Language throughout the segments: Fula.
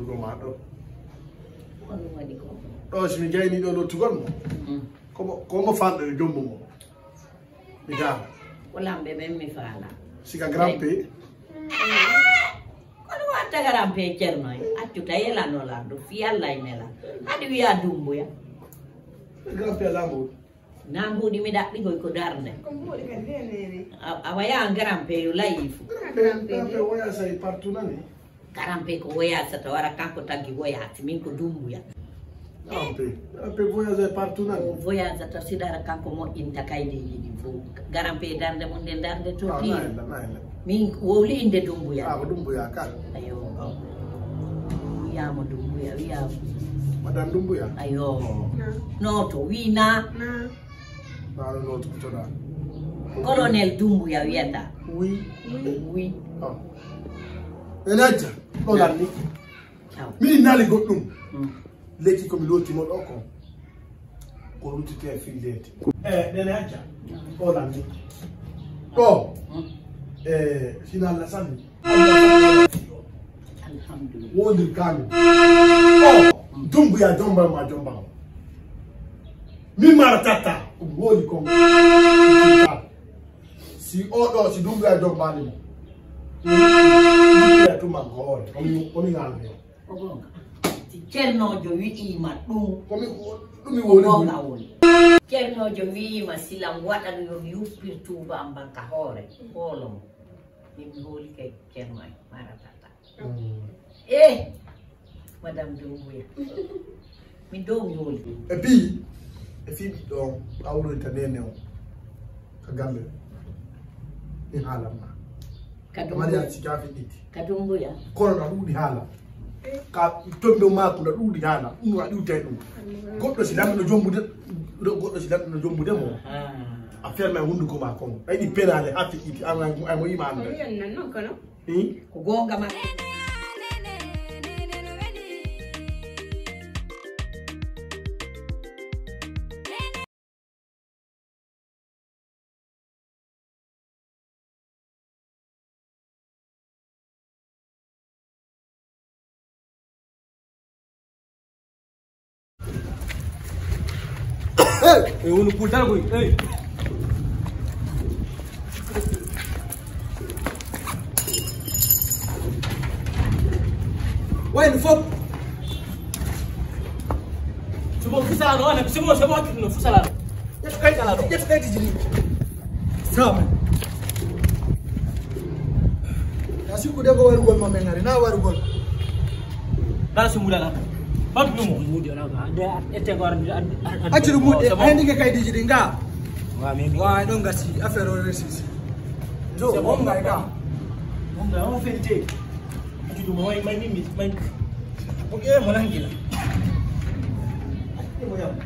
hunduko ma ɗo kono waɗi ko ɗo somi jayni ɗo lottugol mo komo fanɗo e jombo mo mi dara ko lamɓe ɓen mi faala sika grand p kono watta grand p ceerno e accuta yelanola ɗo fiyalla e nela haɗi wiya dumbuya grand p lambo na mbuɗi mi ɗaɓɓigoy ko darde a waya grand p yo layifu grand p woyasa e partout nani grand p ko woyasa to wara kanko taggi woyasi min ko dumbuya grand p voyage e partout nani o voyage to sidara kanko moƴƴinta kaydeji ɗi fof grand p darde mon nde darde to ti min wowli inde dumbuya ko dumbuya kan ayo wiyama dumbuya wiyama madame dumbuya ayo no to wina naɗo noto toɗa colonel dumbuya wiyata oui oui ene acca ɗo lanni min naali goɗɗum lekki komi lottimo ɗo ko luttite fillede nene acca ɗo lanni ɗo sina allah sanni alhamdulillah wondir kami o dumbuya jombama jombama min mara tatta ɗum woni kon si oɗo si dumbuya jombani mo ya tuma ko hoore komi ngalde o gonga si ceernojo wi'ima ɗum ɗumi woni gonga woni ceernojo wi'ima silam waɗan yo yuppir tuuba am banka hoore hoolomo yimɓe hooli kay ceerno en maratata madame dumbuya min dow mi hooli e puis e fi ɓiɗɗo awroyta nene o ka gambe in haalamma kamariya si jafi ɗiɗi ka dumbuya kono na ɗuuɗi haala ka tombe mako na ɗuuɗi haala ɗum a ɗiwtay ɗum goɗɗo si lamɗo jombude mo a ferma e hunduko ma kon ɗayɗi penale ha fiɗɗiti aymo yima ande ko gonga ma Unu putar boy. Wait, fop. Semua fusala no ana, semua no fusala. Yetu kai kala do. Yetu kai dijini. Sama. Asiku dego waru gol mamengari na waru gol. Dara sumudala. Batu mo mudi ona ga ande ete gor acciru mudi andi ke kay diji dinga wa mimi wa don gasi affaire o resisi to mom ga on fente judu mo may mimi may oke mo langila mo yam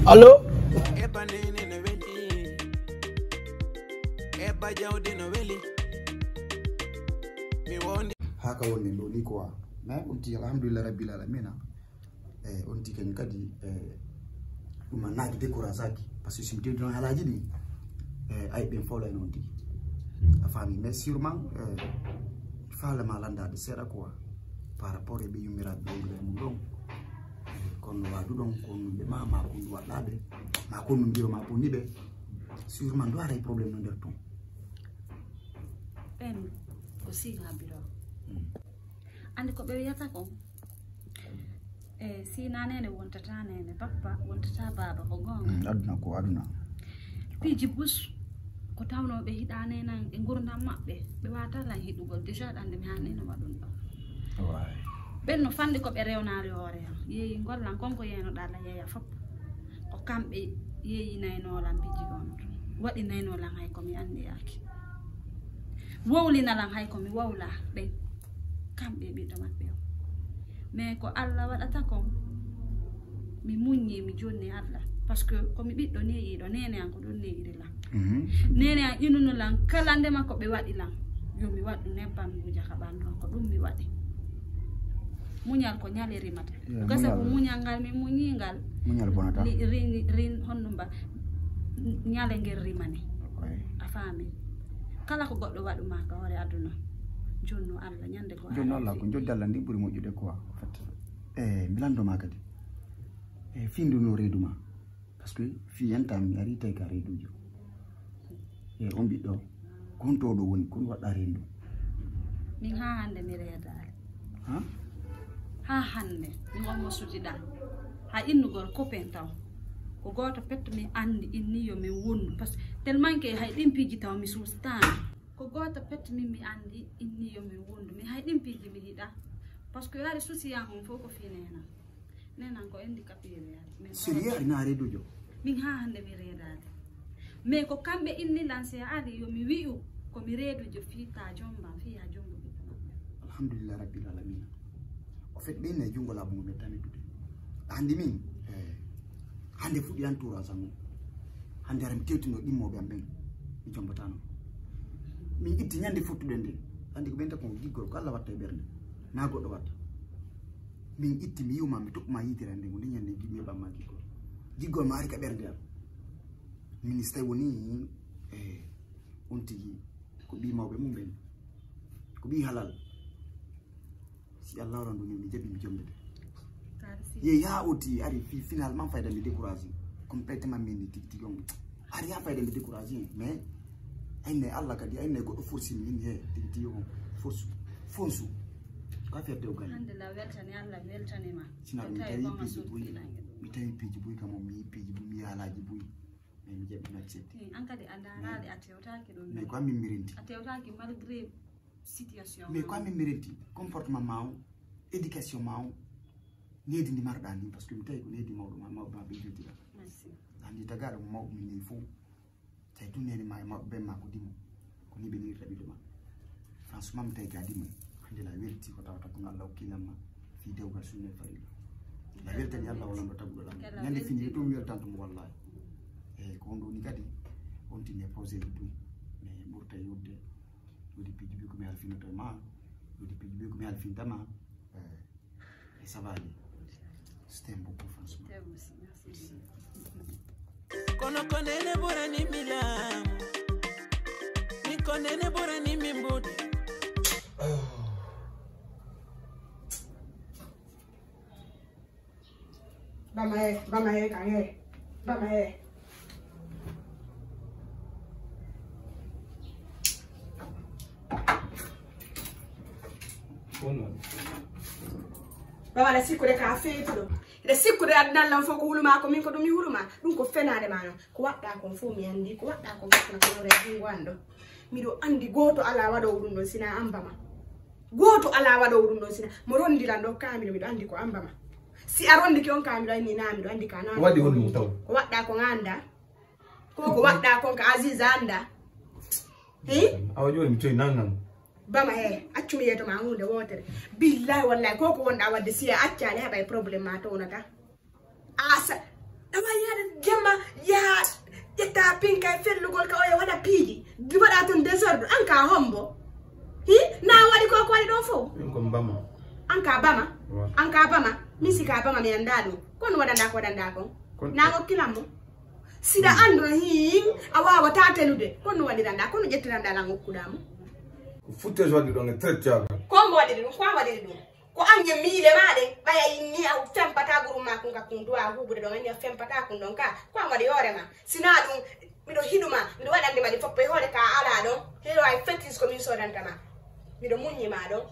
Allo? Néné No Wely. Mi woni haka woni loli quoi mais on ti alhamdulillah rabbil alamin on ti ken kadi dum naaki découragaki parce que simte don halaji ni ay ben folo en on ti la famille mais sûrement fala malanda de sera quoi par rapport e be yumira be ngol don kon wadu don kon be mama kon wadade ma kon ndiro ma boni be sûrement do ay problème no der ton ben aussi ngabiro andi ko be wiyata ko si nanene wontata nene papa wontata baba ko gonga aduna piji bus ko tawno be hidane nan e gurdam mabbe be wata lan hidugol déjà dande mi hanene wadun do ouais benno fandi ko be rewnaari hoore yeyi gollan konko yeno dala yeya fop ko kambe yeyi nayno lam piji gon wadi nayno lan hay ko mi andi yaki wowlina lan hay ko mi wawla ɓen kamɓe ɓiɗɗo maɓɓe o mais ko Allah waɗata kon mi muññi mi jonni Allah parce que komi ɓiɗɗo neeyiɗo nene an ko ɗon neeyiri lan nene an inuno lan kala ndema ko ɓe waɗi lan yo mi waɗɗu nebbam mi wuja ka ɓandu an ko ɗum mi waɗi muñal ko ñale rimata gasa ko muñal ngal mi muñingal muñal bonata rin honnumba ñale ngel rimani a faami kala ko goɗɗo waɗuma ka hoore aduna jonno Allah ñande ko jonno Allah ko joddi Allah ndi ɓuri moƴƴude quoi fat milandoma kadi finduno reeduma par ce que fi yantam mi ari tawi ka reedujo on ɓiɗɗo kontoɗo woni kon waɗɗa rendu min ha hande mi reedare ha hande mi wonmo sujiɗa ha innugol copain taw ko goto petto mi andi inniyo min wondu par ce que tellement que hay ɗimpiji taw mi sustani ko goto petto min mi andi inniyo min wondu mi hay ɗimpiji mi hiɗa par ce que yaari souciyan on fof ko fi nenan ko handicapé sérieux ina reedujo min ha hande mi reedade mais ko kamɓe inni lancé ari yo mi wi'u komi reedujo fiita jombam fiya jombo ɓiɗɗo maɓɓe alhamdulillah rabbil alamina o fait ɓen e jungo laabu mum tani dude andi min hande fuɗɗi an toura sango hande ara mi tewtino ɗimmoɓe am ɓen mi jombatano min itti ñande fottuɗen nde andi ko ɓenta ko giggol ko Allah watta e ɓernde na goɗɗo watta min itti mi yiwma mi toɓɓuma yitere nde ngo nde ñande giɗmi ɓamma giggol ma ari ka ɓernde am ministre woni on tigi ko ɓi mawɓe mum ɓen ko ɓi halal si Allah waran ɗum mi jaɓi mi jomde ye ya oti ari finalement fayda mi découragé complètement min tigi tigi on ari ya fayda mi découragé mais ayne Allah kadi ayne goɗɗo forcimi min he tigi tigi on force fonsu ko affaire dewgal alhamdulillah weltani Allah weltanima sina mi tawi piiji boyi kam mi piiji boyi mi yaalaji boyi mais mi jaɓi accepté an kadi a darade a tewtaki ɗum mais ko amin mi renti a tewtaki malgré situation mais ko amin mi renti comportement ma o éducation ma o needi ndi marɗa ndi par ce que mi tawi ko needi mawɗo ma mawɓe ma ɓe joddira andi tagaɗo mo mawɓe min ni fof tawi tun nene ma e mawɓe ɓen ma ko dimo ko ni ɓe nirta ɓiɗo ma franchement mi tawi ga dimo hande la welti ko tawata kono Allah hokkilamma fi dewgal sunne farila la weltani Allah wala ɗo taguɗo lam ñande fini ɗum weltantomo wallahi eyyi ko on ɗo ni kadi on tine posé le boyi mais ɓurta yodde woodi piiji ɓi komi halfinoto e ma woodi piiji ɓi komi halfintama et ça va aller c'était un beaucoup franchement kono konene ɓurani mi laamu mi konene ɓurani mi mbuɗe Bama he kange. Bama he. Bama la sikure ka feetudo. Ida sikure adnan lan foko huluma ko min ko dum huluma. Dum ko fenade mano. Ko wadda ko fu mi andi ko wadda ko fatna ko re ngwando. Mido andi goto ala wado wudum do sina ambama. Goto ala wado wudum do sina. Mo rondilan do kamilo mido andi ko ambama. Si arondi ki on kamilo ni nami do andi kana wadi woni mutaw ko wadda ko nganda ko wadda ko ka aziza anda awa joni mi toy nangan bama he accu mi yeto ma hunde wotere billahi wallahi ko wonda wadde siya accale haba e problème ma to onata asa dama yaade gemma ya yetta pinka fellugol ka o ya wada piidi di wada ton désordre anka hombo na wadi ko wadi do fo ko mbama anka bama misi ka bama mi andado kono wadanda ko na ko kilambo sida andro hin awawa tatelude kono wadiranda kono jettiranda la ngokkudamo futte jodi don e trettiaga ko mo wadiri dum ko anje miile maade baya inni aw fempata guru ma ko ngakundu a hubude don anya fempata kun don ka ko wadi hore ma sina dum mido hiduma mido wadande madi foppo hore ka ala do hero ay fetis ko min sodantama mido munyi ma do